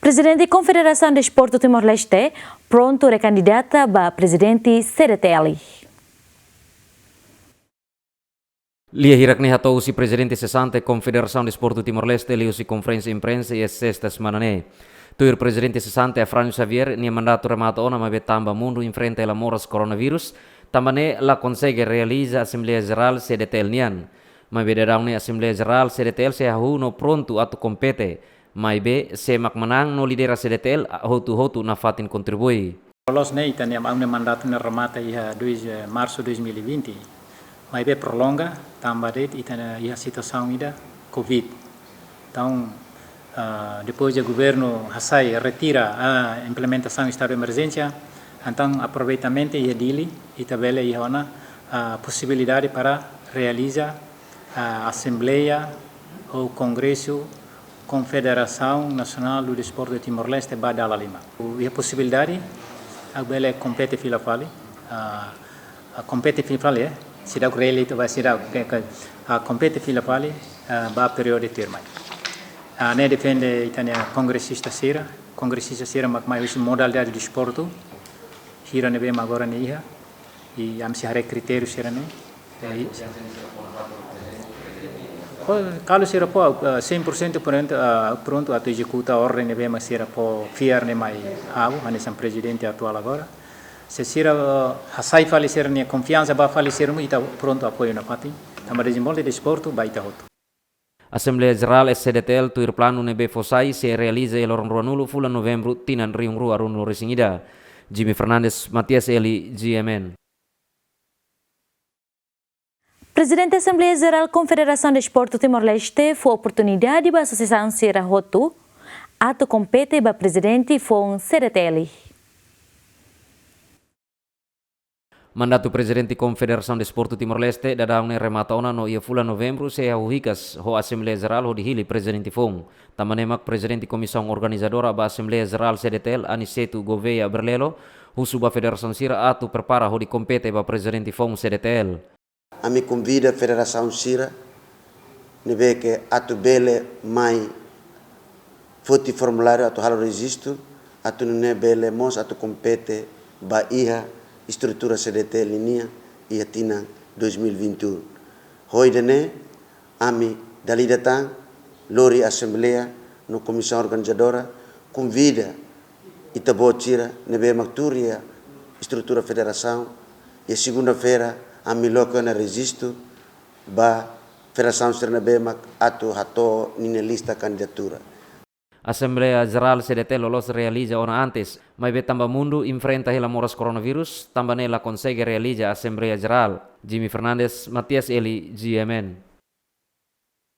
Presidente da Confederação de Desporto Timor-Leste pronto recandidata para presidente CDTL. Lia hirakni hatou si presidente sessante Confederação de Desporto Timor-Leste liu si conferência imprensa e sexta semana ne. Tuir presidente sessante Afrânio Xavier ni mandato remato ona ma betamba mundo in frente alla moras coronavirus, tambane la consegue realiza Assembleia Geral CDTL nian. Ma bedarang ni Assembleia Geral CDTL se hahu no pronto atu compete, mai be se makmanang no lidera CDTL hotu na fatin contribui. Los nei taniam un mandato na remata ia 2 março 2020. Mas be prolonga também itana ia situação ida Covid. Então depois o governo Hassai retira a implementação do estado de emergência, então aproveitamento ia dili e tabela ia ona a possibilidade para realizar a assembleia ou congresso Confederação Nacional do Desporto de Timor-Leste Badala Lima. E a possibilidade a bela compete fila fale a compete fila fale se dá o reeleito vai se dá a compete fila fale ba período de termo. Ne defende itania congressista sera mak mais modalidade de desporto hira ne bem agora ne ia e am se hare critérios sera ne kalau sera po 100% pronto a executar a ordem ne bem mas sera po fiar ne mai ane sam presidente atual agora se sera Hassai fale sera ne confiança ba fale sera mu ita pronto apoio na pati tama desenvolve de desporto ba ita hoto. Assembleia Geral SCDTL tuir plano nebe fosai se realiza el orang ruanulo fula novembro tinan riung rua runo resingida. Jimmy Fernandes, Matias Eli, GMN. Presidente da Assembleia Geral Confederação de Desporto Timor-Leste foi a oportunidade para a Associação Sierra Hotu, ato compete para presidente foi CDTL. Mandato presidente Confederação de Desporto Timor-Leste dadang remata ona no ia fula novembro se huikas ho Assembleia Geral ho dihili presidente fong. Tamanemak presidente Comissão Organizadora ba Assembleia Geral CDTL Aniceto Gouveia Berlelo husuba Federação Sira atu prepara ho di compete ba presidente fong CDTL. A me convida a Federação Sira nebe que atu bele mai foti formulário atu halo registro atu ne bele mos atu compete ba iha estrutura CDT linha e atina 2021. Hoje ami dali datang lori assembleia no comissão organizadora convida itabotira nebe macturia estrutura federação e segunda-feira ami loca na registro ba federação sernebe mak atu hato nina lista candidatura. Assembleia Geral CDT lolos realiza ona antes, mas betamba mundo enfrenta hela moras coronavirus, também ela consegue realizar Assembleia Geral. Jimmy Fernandes, Matias Eli, GMN.